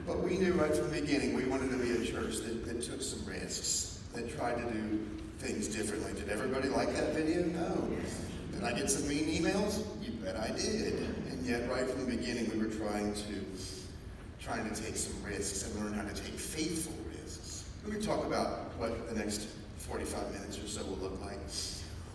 But we knew right from the beginning we wanted to be a church that took some risks, that tried to do things differently. Did everybody like that video? No. Did I get some mean emails? You bet I did. And yet right from the beginning we were trying to take some risks and learn how to take faithful risks. We're going to talk about what the next 45 minutes or so will look like.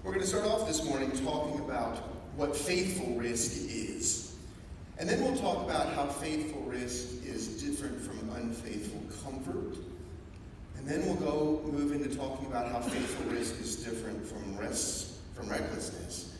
We're going to start off this morning talking about what faithful risk is. And then we'll talk about how faithful risk is different from unfaithful comfort. And then we'll move into talking about how faithful risk is different from recklessness.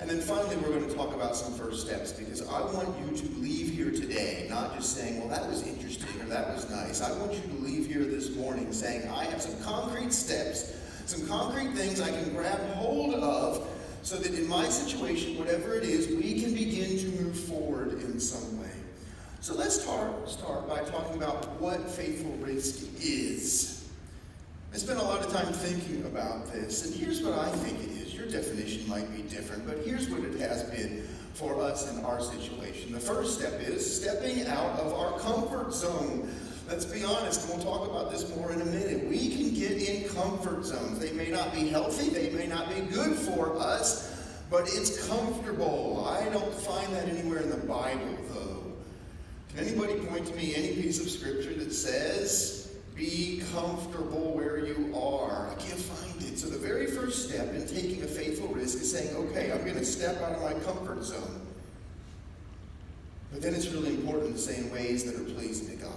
And then finally, we're going to talk about some first steps, because I want you to leave here today not just saying, well, that was interesting or that was nice. I want you to leave here this morning saying, I have some concrete steps, some concrete things I can grab hold of so that in my situation, whatever it is, we can begin to move forward in some way. So let's start by talking about what faithful risk is. I spent a lot of time thinking about this, and here's what I think it is. Your definition might be different, but here's what it has been for us in our situation. The first step is stepping out of our comfort zone. Let's be honest, and we'll talk about this more in a minute. We can get in comfort zones. They may not be healthy, they may not be good for us, but it's comfortable. I don't find that anywhere in the Bible, though. Can anybody point to me any piece of scripture that says, be comfortable where you are? I can't find it. So the very first step in taking a faithful risk is saying, okay, I'm going to step out of my comfort zone. But then it's really important to say in ways that are pleasing to God.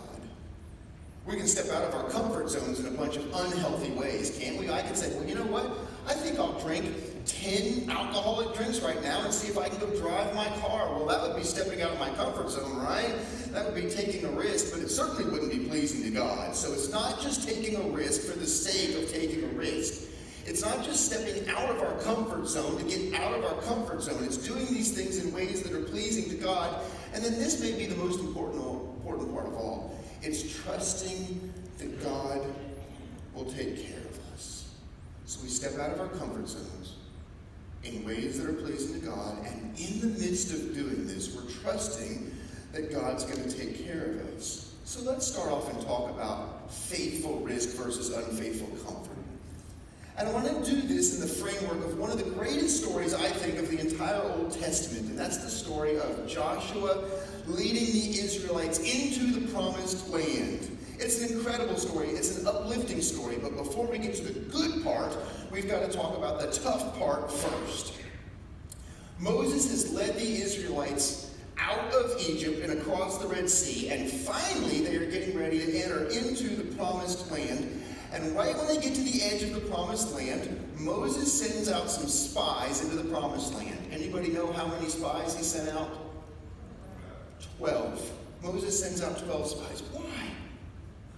We can step out of our comfort zones in a bunch of unhealthy ways, can't we? I can say, well, you know what? I think I'll drink 10 alcoholic drinks right now and see if I can go drive my car. Well, that would be stepping out of my comfort zone, right? That would be taking a risk, but it certainly wouldn't be pleasing to God. So it's not just taking a risk for the sake of taking a risk. It's not just stepping out of our comfort zone to get out of our comfort zone. It's doing these things in ways that are pleasing to God. And then this may be the most important part of all. It's trusting that God will take care of us. So we step out of our comfort zones in ways that are pleasing to God, and in the midst of doing this, we're trusting that God's going to take care of us. So let's start off and talk about faithful risk versus unfaithful comfort. And I want to do this in the framework of one of the greatest stories, I think, of the entire Old Testament, and that's the story of Joshua leading the Israelites into the promised land. It's an incredible story. It's an uplifting story. But before we get to the good part, we've got to talk about the tough part first. Moses has led the Israelites out of Egypt and across the Red Sea, and finally they are getting ready to enter into the promised land. And right when they get to the edge of the promised land, Moses sends out some spies into the promised land. Anybody know how many spies he sent out? 12. Moses sends out 12 spies. Why?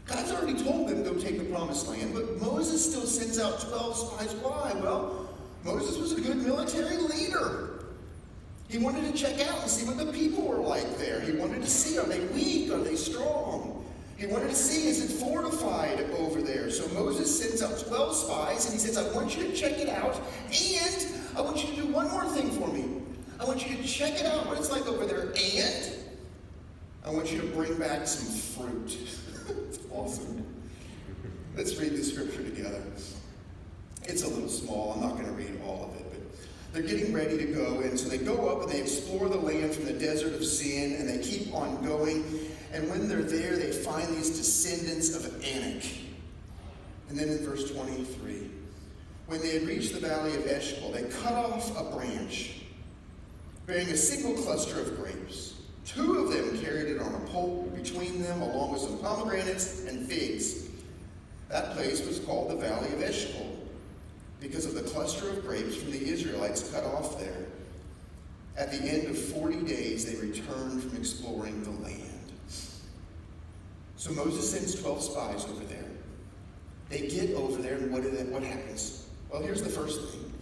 God's already told them to go take the promised land, but Moses still sends out 12 spies. Why? Well, Moses was a good military leader. He wanted to check out and see what the people were like there. He wanted to see, are they weak? Are they strong? He wanted to see, is it fortified over there? So Moses sends out 12 spies, and he says, I want you to check it out, and I want you to do one more thing for me. I want you to check it out, what it's like over there, and I want you to bring back some fruit. It's awesome. Let's read the scripture together. It's a little small. I'm not going to read all of it, but they're getting ready to go, and so they go up and they explore the land from the desert of Sin, and they keep on going. And when they're there, they find these descendants of Anak. And then in verse 23, when they had reached the valley of Eshcol, they cut off a branch bearing a single cluster of grapes. 2 of them carried it on a pole between them, along with some pomegranates and figs. That place was called the Valley of Eshcol, because of the cluster of grapes from the Israelites cut off there. At the end of 40 days, they returned from exploring the land. So Moses sends 12 spies over there. They get over there, and what happens? Well, here's the first thing.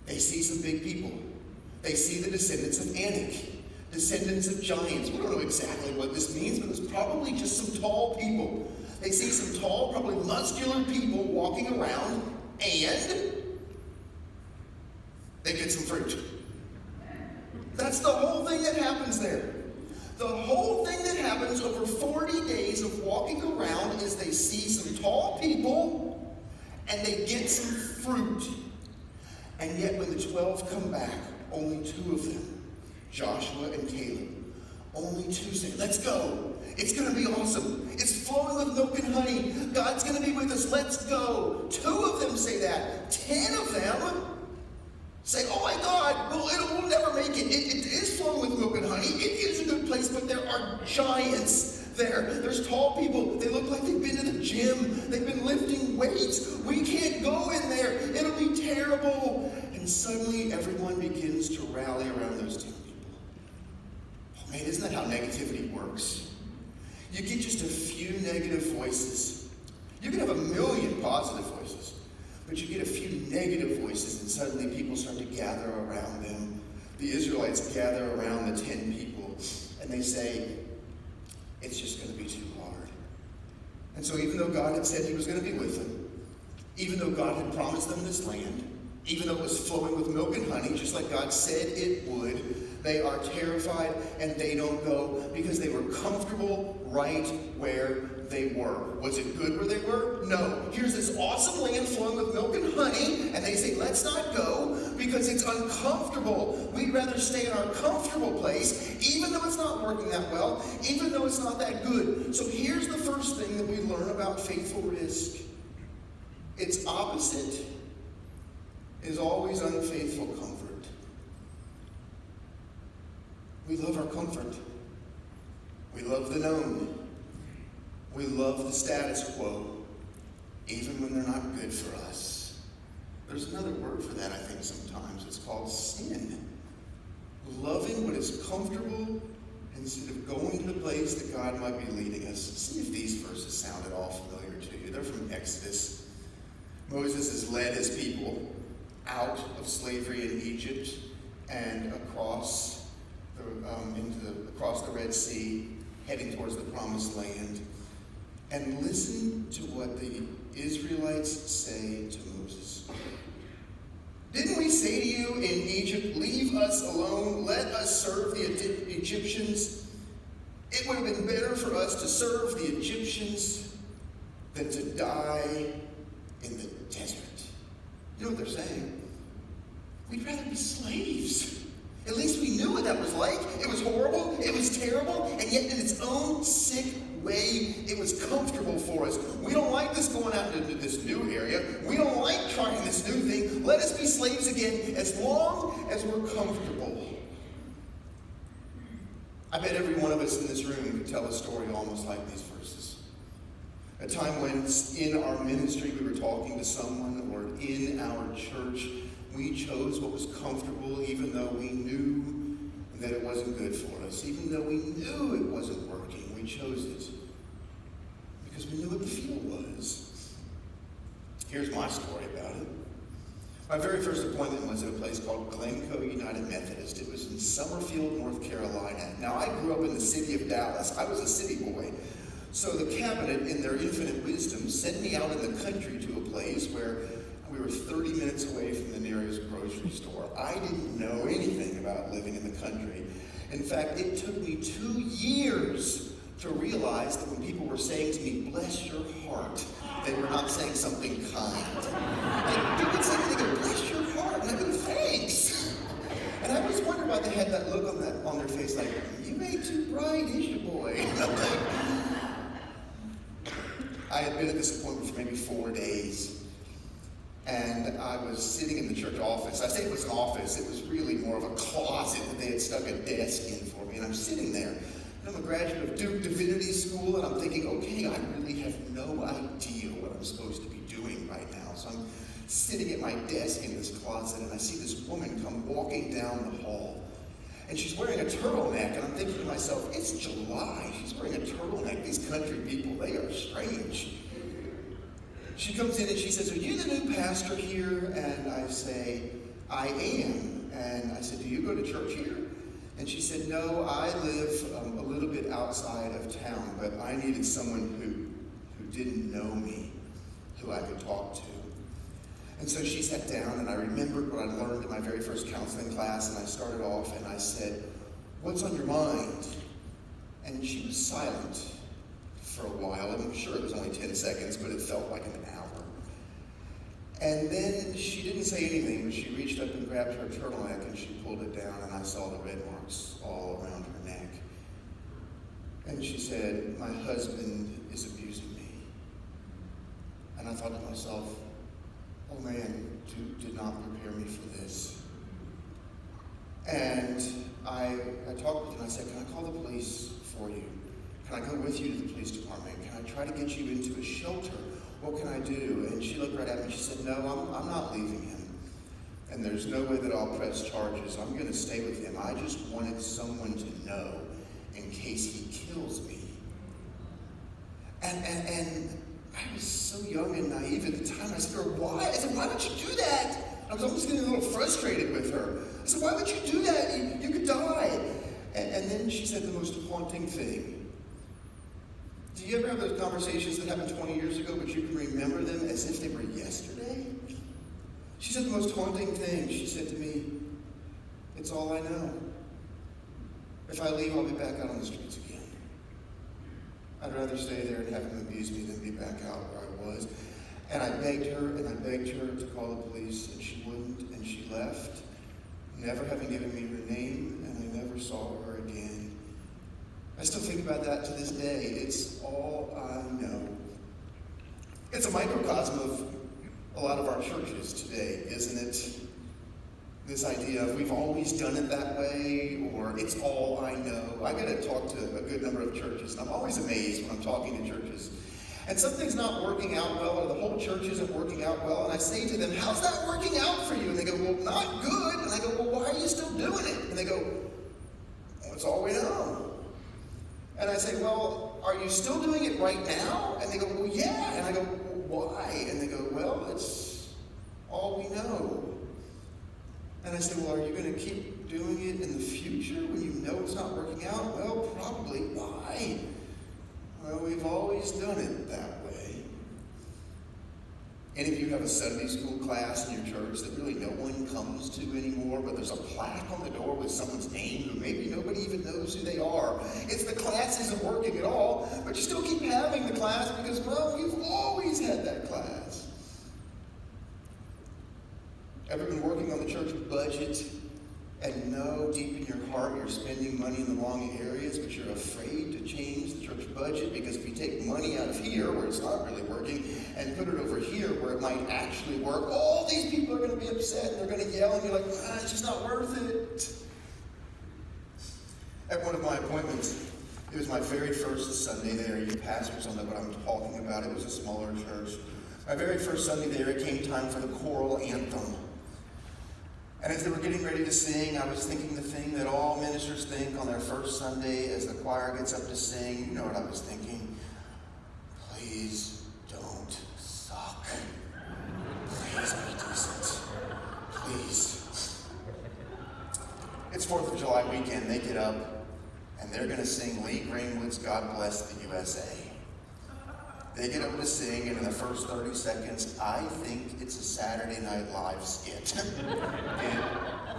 They see some big people. They see the descendants of Anak, descendants of giants. We don't know exactly what this means, but it's probably just some tall people. They see some tall, probably muscular people walking around, and they get some fruit. That's the whole thing that happens there. The whole thing that happens over 40 of walking around as they see some tall people and they get some fruit. And yet when the 12 come back, only 2 of them, Joshua and Caleb, only 2 say, let's go. It's going to be awesome. It's flowing with milk and honey. God's going to be with us. Let's go. 2 of them say that. 10 of them say, oh my God, we'll never make it. It is flowing with milk and honey. It is a good place, but there are giants there. There's tall people. They look like they've been to the gym. They've been lifting weights. We can't go in there. It'll be terrible. And suddenly everyone begins to rally around those 10 people. Oh man, isn't that how negativity works? You get just a few negative voices. You can have a million positive voices, but you get a few negative voices and suddenly people start to gather around them. The Israelites gather around the 10 people and they say, it's just going to be too hard. And so even though God had said he was going to be with them, even though God had promised them this land, even though it was flowing with milk and honey, just like God said it would, they are terrified and they don't go because they were comfortable right where they were. Was it good where they were? No. Here's this awesome land flowing with milk and honey, and they say, let's not go because it's uncomfortable. We'd rather stay in our comfortable place, even though it's not working that well, even though it's not that good. So here's the first thing that we learn about faithful risk. Its opposite is always unfaithful comfort. We love our comfort. We love the known. We love the status quo, even when they're not good for us. There's another word for that, I think, sometimes. It's called sin. Loving what is comfortable instead of going to the place that God might be leading us. See if these verses sound at all familiar to you. They're from Exodus. Moses has led his people out of slavery in Egypt and across the Red Sea, heading towards the Promised Land. And listen to what the Israelites say to Moses. Didn't we say to you in Egypt, leave us alone, let us serve the Egyptians? It would have been better for us to serve the Egyptians than to die in the desert. You know what they're saying? We'd rather be slaves. At least we knew what that was like. It was horrible, it was terrible, and yet in its own sick way, it was comfortable for us. We don't like this going out into this new area. We don't like trying this new thing. Let us be slaves again as long as we're comfortable. I bet every one of us in this room could tell a story almost like these verses. A time when in our ministry we were talking to someone, or in our church, we chose what was comfortable even though we knew that it wasn't good for us. Even though we knew it wasn't working, we chose it because we knew what the feel was. Here's my story about it. My very first appointment was at a place called Glencoe United Methodist. It was in Summerfield, North Carolina. Now, I grew up in the city of Dallas. I was a city boy. So the cabinet, in their infinite wisdom, sent me out in the country to a place where we were 30 minutes away from the nearest grocery store. I didn't know anything about living in the country. In fact, it took me 2 years to realize that when people were saying to me, bless your heart, they were not saying something kind. Like, people would say to me, bless your heart, and I'd go, thanks. And I always wondered why they had that look on their face, like, you ain't too bright, is you, boy? I had been at this appointment for maybe 4 days. And I was sitting in the church office. I say it was an office. It was really more of a closet that they had stuck a desk in for me. And I'm sitting there. And I'm a graduate of Duke Divinity School. And I'm thinking, okay, I really have no idea what I'm supposed to be doing right now. So I'm sitting at my desk in this closet. And I see this woman come walking down the hall. And she's wearing a turtleneck. And I'm thinking to myself, it's July. She's wearing a turtleneck. These country people, they are strange. She comes in and she says, are you the new pastor here? And I say, I am. And I said, do you go to church here? And she said, no, I live a little bit outside of town, but I needed someone who didn't know me, who I could talk to. And so she sat down, and I remembered what I learned in my very first counseling class, and I started off, and I said, what's on your mind? And she was silent for a while. 10 seconds, but it felt like an hour. And then she didn't say anything, but she reached up and grabbed her turtleneck and she pulled it down, and I saw the red marks all around her neck. And she said, "My husband is abusing me." And I thought to myself, oh man, you did not prepare me for this. And I talked with her and I said, "Can I call the police for you? Can I go with you to the police department? Can I try to get you into a shelter? What can I do?" And she looked right at me and she said, "No, I'm not leaving him. And there's no way that I'll press charges. I'm going to stay with him. I just wanted someone to know in case he kills me." And I was so young and naive at the time. I said to her, "Why?" I said, "Why would you do that?" I was almost getting a little frustrated with her. I said, "Why would you do that? You could die." And then she said the most haunting thing. Do you ever have those conversations that happened 20 years ago, but you can remember them as if they were yesterday? She said the most haunting thing. She said to me, "It's all I know. If I leave, I'll be back out on the streets again. I'd rather stay there and have him abuse me than be back out where I was." And I begged her and I begged her to call the police, and she wouldn't, and she left, never having given me her name, and I never saw her again. I still think about that to this day. It's all I know. It's a microcosm of a lot of our churches today, isn't it? This idea of we've always done it that way, or it's all I know. I get to talk to a good number of churches, and I'm always amazed when I'm talking to churches. And something's not working out well, or the whole church isn't working out well, and I say to them, "How's that working out for you?" And they go, "Well, not good." And I go, "Well, why are you still doing it?" And they go, "Well, it's all we know." And I say, "Well, are you still doing it right now?" And they go, "Well, yeah." And I go, "Well, why?" And they go, "Well, it's all we know." And I say, "Well, are you going to keep doing it in the future when you know it's not working out?" "Well, probably." "Why?" "Well, we've always done it that way." Any of you have a Sunday school class in your church that really no one comes to anymore, but there's a plaque on the door with someone's name who maybe nobody even knows who they are? It's the class isn't working at all, but you still keep having the class because, well, you've always had that class. Ever been working on the church budget and know deep in your heart you're spending money in the wrong areas, but you're afraid to change the church budget because if you take money out of here where it's not really working and put it over here where it might actually work, all these people are going to be upset and they're going to yell, and you're like, "It's just not worth it." At one of my appointments, it was my very first Sunday there. You pastors don't know what I'm talking about. It was a smaller church. My very first Sunday there, it came time for the choral anthem. And as they were getting ready to sing, I was thinking the thing that all ministers think on their first Sunday as the choir gets up to sing. You know what I was thinking? Please don't suck. Please be decent. Please. It's 4th of July weekend. They get up and they're going to sing Lee Greenwood's "God Bless the USA." They get up to sing, and in the first 30 seconds, I think it's a Saturday Night Live skit. It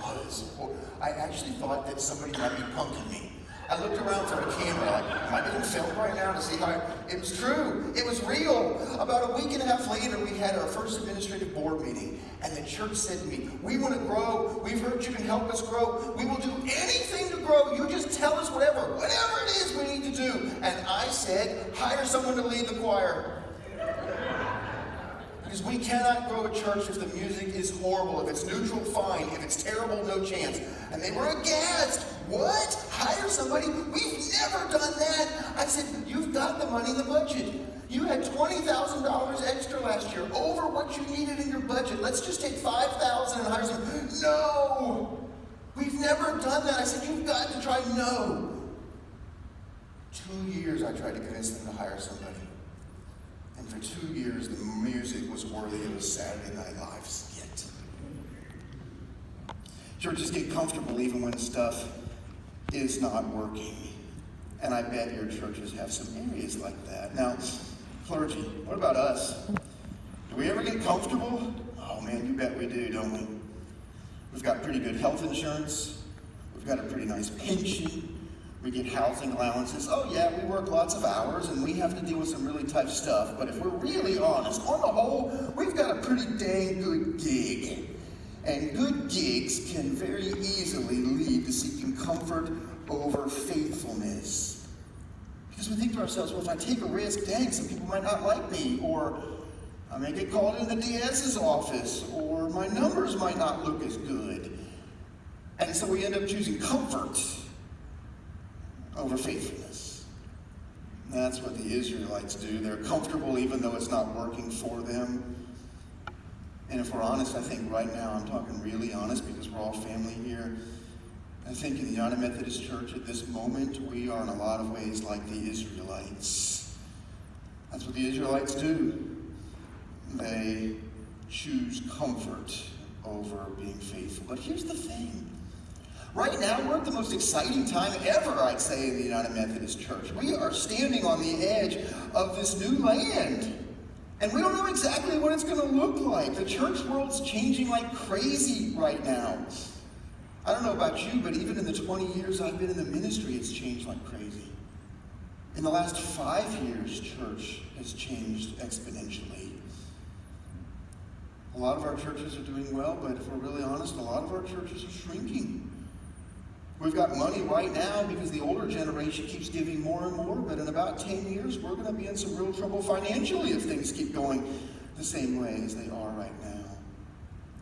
was. I actually thought that somebody might be punking me. I looked around for a camera, like, am I being filmed right now to see how it was true. It was real. About a week and a half later, we had our first administrative board meeting, and the church said to me, "We want to grow. We've heard you can help us grow. We will do anything to grow. You just tell us whatever it is we need to do." And I said, "Hire someone to lead the choir." Because we cannot grow a church if the music is horrible. If it's neutral, fine. If it's terrible, no chance. And they were aghast. "What? Hire somebody? We've never done that." I said, "You've got the money in the budget. You had $20,000 extra last year, over what you needed in your budget. Let's just take $5,000 and hire someone." "No, we've never done that." I said, "You've got to try." "No." 2 years I tried to convince them to hire somebody. And for 2 years, the music was worthy of a Saturday Night Live skit. Churches get comfortable even when stuff is not working. And I bet your churches have some areas like that. Now, clergy, what about us? Do we ever get comfortable? Oh man, you bet we do, don't we? We've got pretty good health insurance. We've got a pretty nice pension. We get housing allowances. Oh yeah, we work lots of hours and we have to deal with some really tough stuff. But if we're really honest, on the whole, we've got a pretty dang good gig. And good gigs can very easily lead to seeking comfort over faithfulness. Because we think to ourselves, well, if I take a risk, dang, some people might not like me, or I may get called into the DS's office, or my numbers might not look as good. And so we end up choosing comfort over faithfulness. That's what the Israelites do. They're comfortable even though it's not working for them. And if we're honest, I think right now, I'm talking really honest because we're all family here, I think in the United Methodist Church at this moment, we are in a lot of ways like the Israelites. That's what the Israelites do. They choose comfort over being faithful. But here's the thing. Right now, we're at the most exciting time ever, I'd say, in the United Methodist Church. We are standing on the edge of this new land. And we don't know exactly what it's going to look like. The church world's changing like crazy right now. I don't know about you, but even in the 20 years I've been in the ministry, it's changed like crazy. In the last 5 years, church has changed exponentially. A lot of our churches are doing well, but if we're really honest, a lot of our churches are shrinking. We've got money right now because the older generation keeps giving more and more, but in about 10 years, we're going to be in some real trouble financially if things keep going the same way as they are right now.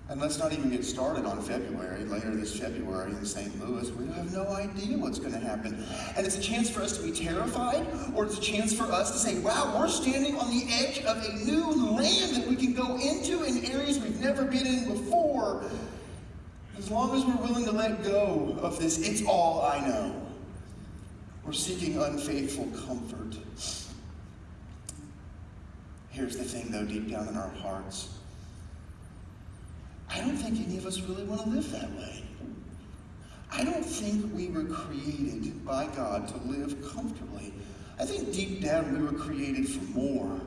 And let's not even get started on February, later this February in St. Louis. We have no idea what's going to happen. And it's a chance for us to be terrified, or it's a chance for us to say, wow, we're standing on the edge of a new land that we can go into in areas we've never been in before. As long as we're willing to let go of this, it's all I know. We're seeking unfaithful comfort. Here's the thing, though, deep down in our hearts. I don't think any of us really want to live that way. I don't think we were created by God to live comfortably. I think deep down we were created for more.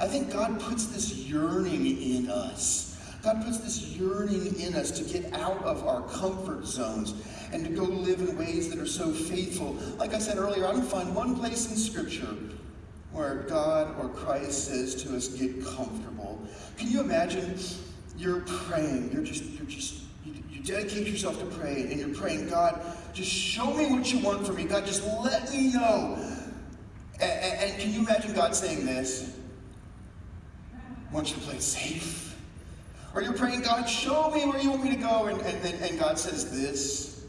I think God puts this yearning in us. God puts this yearning in us to get out of our comfort zones and to go live in ways that are so faithful. Like I said earlier, I don't find one place in Scripture where God or Christ says to us, get comfortable. Can you imagine you're praying, you dedicate yourself to praying, and you're praying, God, just show me what you want from me. God, just let me know. And can you imagine God saying this? I want you to play it safe. Or you're praying, God, show me where you want me to go, and God says this.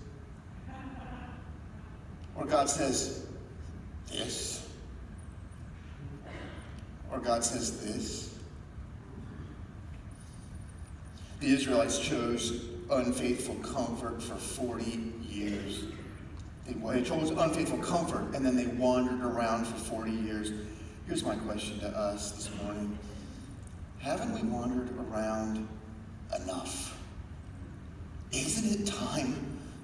Or God says this. Or God says this. The Israelites chose unfaithful comfort for 40 years. They chose unfaithful comfort, and then they wandered around for 40 years. Here's my question to us this morning. Haven't we wandered around enough? Isn't it time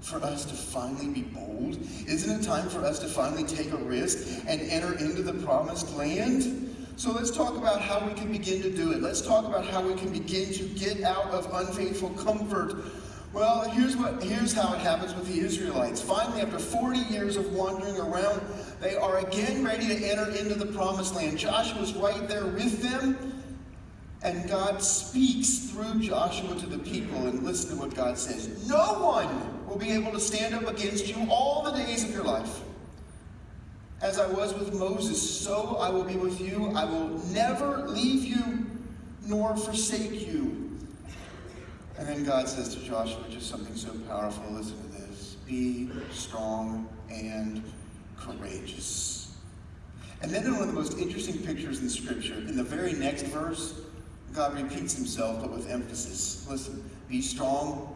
for us to finally be bold? Isn't it time for us to finally take a risk and enter into the promised land? So let's talk about how we can begin to do it. Let's talk about how we can begin to get out of unfaithful comfort. Well, here's how it happens with the Israelites. Finally, after 40 years of wandering around, they are again ready to enter into the promised land. Joshua's right there with them. And God speaks through Joshua to the people, and listen to what God says. No one will be able to stand up against you all the days of your life. As I was with Moses, so I will be with you. I will never leave you nor forsake you. And then God says to Joshua just something so powerful. Listen to this. Be strong and courageous. And then in one of the most interesting pictures in Scripture, in the very next verse, God repeats himself, but with emphasis. Listen, be strong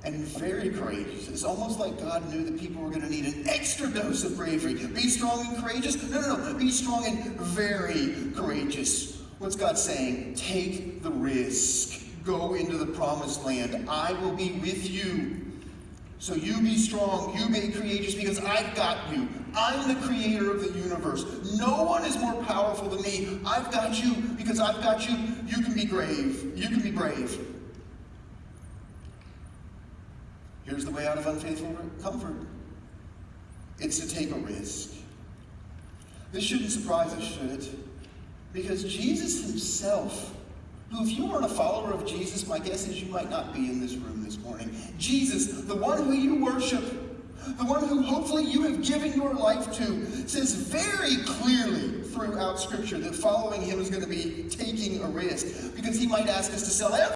and very courageous. It's almost like God knew that people were going to need an extra dose of bravery. Be strong and courageous? No. Be strong and very courageous. What's God saying? Take the risk. Go into the promised land. I will be with you. So you be strong, you be courageous, because I've got you. I'm the creator of the universe. No one is more powerful than me. I've got you because I've got you. You can be brave. You can be brave. Here's the way out of unfaithful comfort. It's to take a risk. This shouldn't surprise us, should it? Because Jesus himself, who if you weren't a follower of Jesus, my guess is you might not be in this room this morning. Jesus, the one who you worship, the one who hopefully you have given your life to, says very clearly throughout Scripture that following him is going to be taking a risk, because he might ask us to sell everything